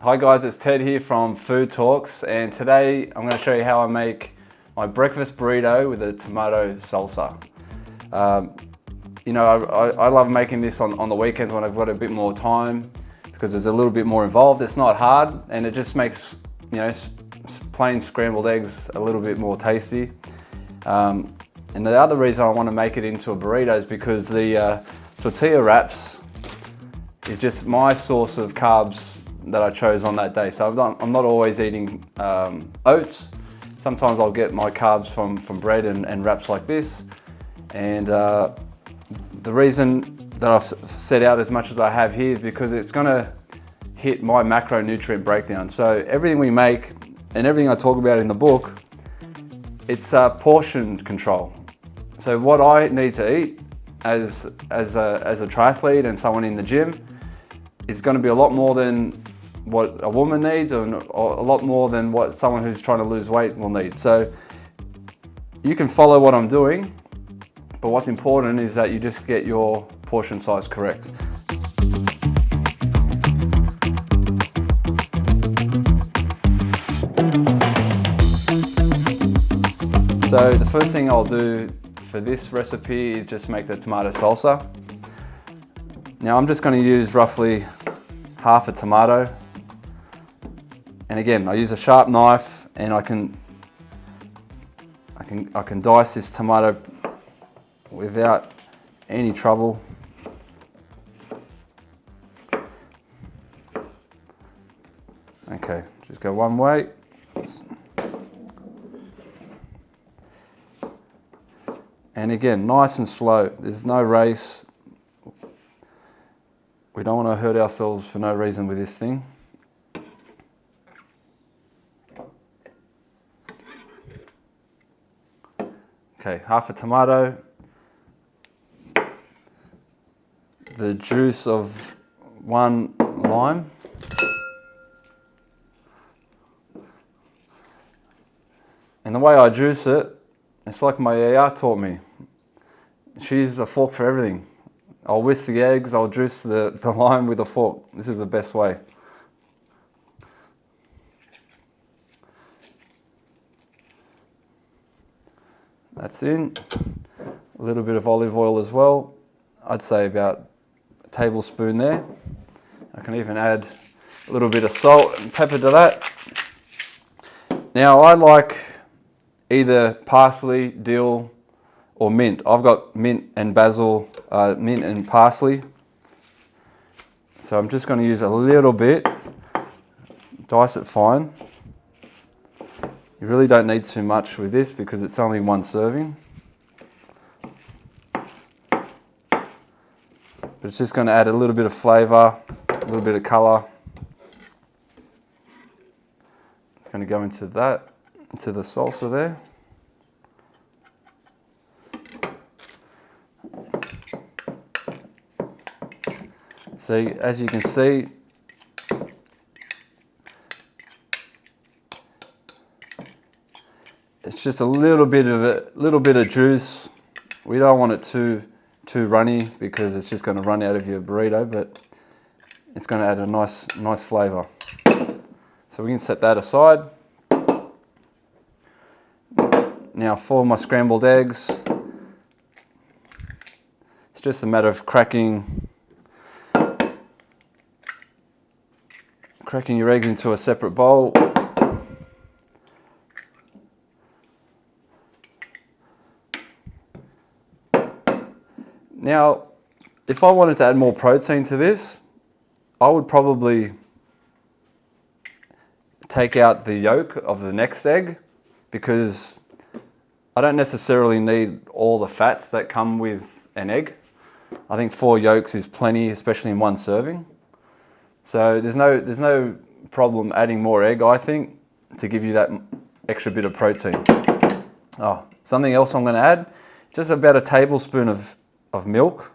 Hi guys, it's Ted here from Food Talks, and today I'm going to show you how I make my breakfast burrito with a tomato salsa. I love making this on the weekends when I've got a bit more time because it's a little bit more involved. It's not hard and it just makes plain scrambled eggs a little bit more tasty. And the other reason I want to make it into a burrito is because the tortilla wraps is just my source of carbs that I chose on that day. So I'm not always eating oats. Sometimes I'll get my carbs from bread and wraps like this. And the reason that I've set out as much as I have here is because it's gonna hit my macronutrient breakdown. So everything we make and everything I talk about in the book, it's portion control. So what I need to eat as a triathlete and someone in the gym is going to be a lot more than what a woman needs, or a lot more than what someone who's trying to lose weight will need. So you can follow what I'm doing, but what's important is that you just get your portion size correct. So the first thing I'll do for this recipe is just make the tomato salsa. Now I'm just going to use roughly half a tomato. And again, I use a sharp knife and I can dice this tomato without any trouble. Okay, just go one way. And again, nice and slow. There's no race. We don't want to hurt ourselves for no reason with this thing. Okay, half a tomato, the juice of one lime, and the way I juice it, it's like my yaya taught me. She uses a fork for everything. I'll whisk the eggs, I'll juice the lime with a fork. This is the best way. That's in. A little bit of olive oil as well. I'd say about a tablespoon there. I can even add a little bit of salt and pepper to that. Now I like either parsley, dill, or mint. I've got mint and basil, mint and parsley. So I'm just going to use a little bit, dice it fine. You really don't need too much with this because it's only one serving. But it's just going to add a little bit of flavour, a little bit of colour. It's going to go into the salsa there. So as you can see, it's just a little bit of juice. We don't want it too runny because it's just going to run out of your burrito, but it's going to add a nice flavour. So we can set that aside. Now for my scrambled eggs, it's just a matter of cracking your eggs into a separate bowl. Now, if I wanted to add more protein to this, I would probably take out the yolk of the next egg because I don't necessarily need all the fats that come with an egg. I think 4 yolks is plenty, especially in one serving. So there's no problem adding more egg, I think, to give you that extra bit of protein. Oh, something else I'm going to add, just about a tablespoon of milk.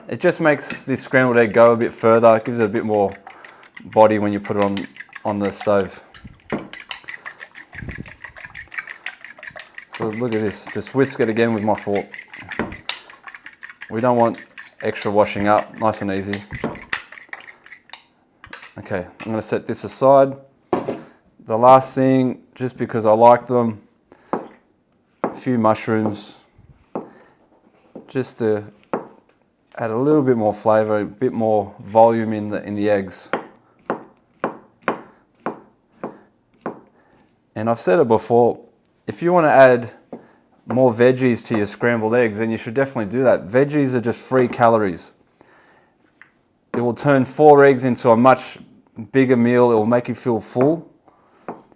It just makes this scrambled egg go a bit further. It gives it a bit more body when you put it on the stove. So look at this, just whisk it again with my fork. We don't want extra washing up, nice and easy. Okay. Okay, I'm gonna set this aside. The last thing, just because I like them, a few mushrooms, just to add a little bit more flavor, a bit more volume in the eggs. And I've said it before, if you want to add more veggies to your scrambled eggs, then you should definitely do that. Veggies are just free calories. It will turn 4 eggs into a much bigger meal. It will make you feel full.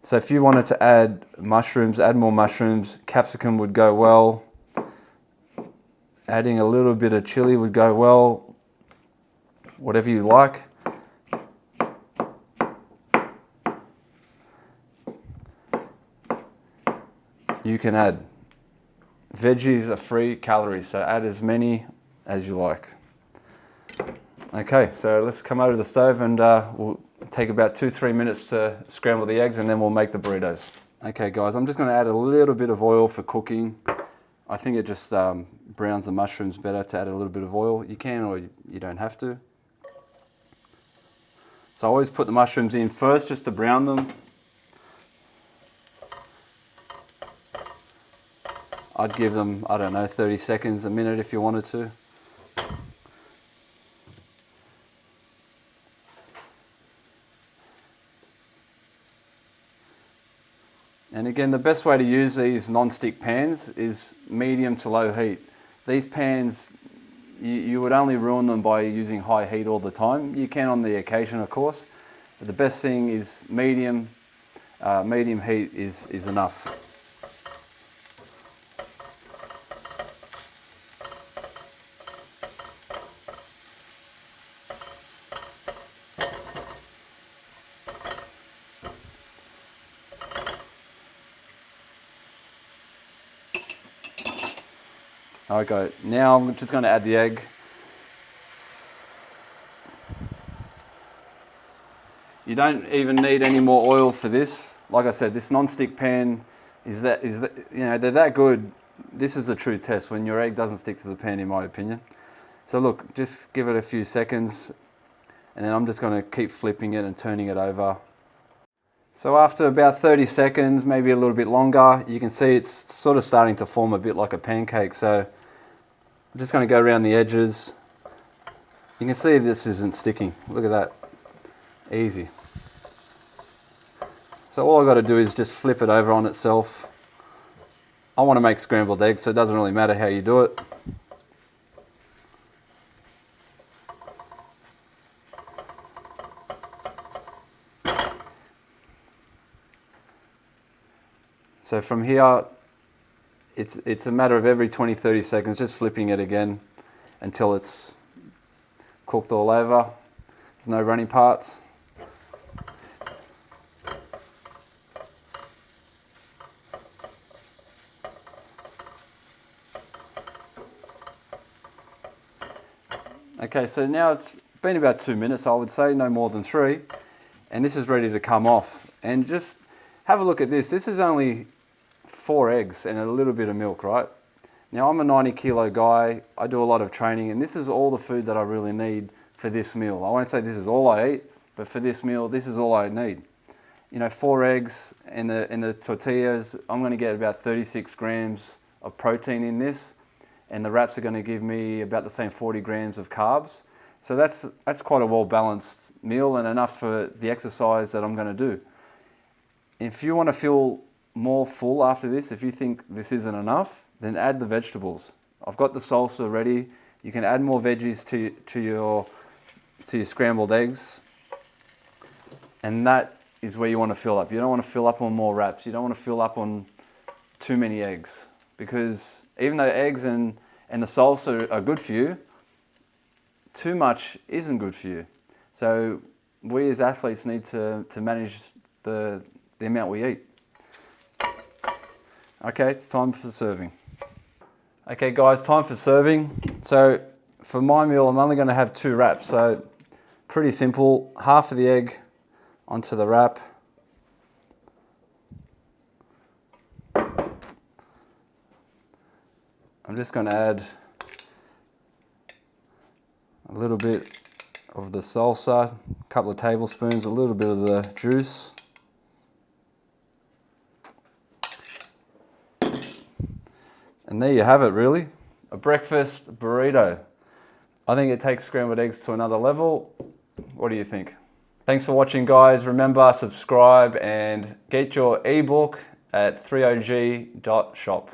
So if you wanted to add mushrooms, add more mushrooms. Capsicum would go well. Adding a little bit of chili would go well. Whatever you like. You can add. Veggies are free calories, so add as many as you like. Okay, so let's come over to the stove and we'll take about 2-3 minutes to scramble the eggs and then we'll make the burritos. Okay guys, I'm just going to add a little bit of oil for cooking. I think it just browns the mushrooms better to add a little bit of oil. You can or you don't have to. So I always put the mushrooms in first just to brown them. I'd give them, I don't know, 30 seconds, a minute if you wanted to. And again, the best way to use these non-stick pans is medium to low heat. These pans, you would only ruin them by using high heat all the time. You can on the occasion, of course, but the best thing is medium heat is enough. Okay, now I'm just going to add the egg. You don't even need any more oil for this. Like I said, this non-stick pan is that you know, they're that good. This is a true test when your egg doesn't stick to the pan, in my opinion. So look, just give it a few seconds, and then I'm just going to keep flipping it and turning it over. So after about 30 seconds, maybe a little bit longer, you can see it's sort of starting to form a bit like a pancake. So I'm just going to go around the edges. You can see this isn't sticking. Look at that. Easy. So all I've got to do is just flip it over on itself. I want to make scrambled eggs, so it doesn't really matter how you do it. So from here, it's a matter of every 20-30 seconds, just flipping it again until it's cooked all over. There's no runny parts. Okay, so now it's been about 2 minutes, I would say, no more than 3. And this is ready to come off. And just have a look at this. This is only 4 eggs and a little bit of milk, right? Now I'm a 90-kilo guy. I do a lot of training, and this is all the food that I really need for this meal. I won't say this is all I eat, but for this meal, this is all I need. You know, 4 eggs and the tortillas, I'm going to get about 36 grams of protein in this, and the wraps are going to give me about the same 40 grams of carbs. So that's quite a well-balanced meal and enough for the exercise that I'm going to do. If you want to feel more full after this, if you think this isn't enough, then add the vegetables. I've got the salsa ready. You can add more veggies to your scrambled eggs, and that is where you want to fill up. You don't want to fill up on more wraps. You don't want to fill up on too many eggs, because even though eggs and the salsa are good for you, too much isn't good for you. So we as athletes need to manage the amount we eat. Okay, it's time for serving. Okay guys, time for serving. So for my meal, I'm only going to have 2 wraps. So pretty simple, half of the egg onto the wrap. I'm just going to add a little bit of the salsa, a couple of tablespoons, a little bit of the juice. And there you have it, really. A breakfast burrito. I think it takes scrambled eggs to another level. What do you think? Thanks for watching, guys. Remember, subscribe and get your ebook at threeog.shop.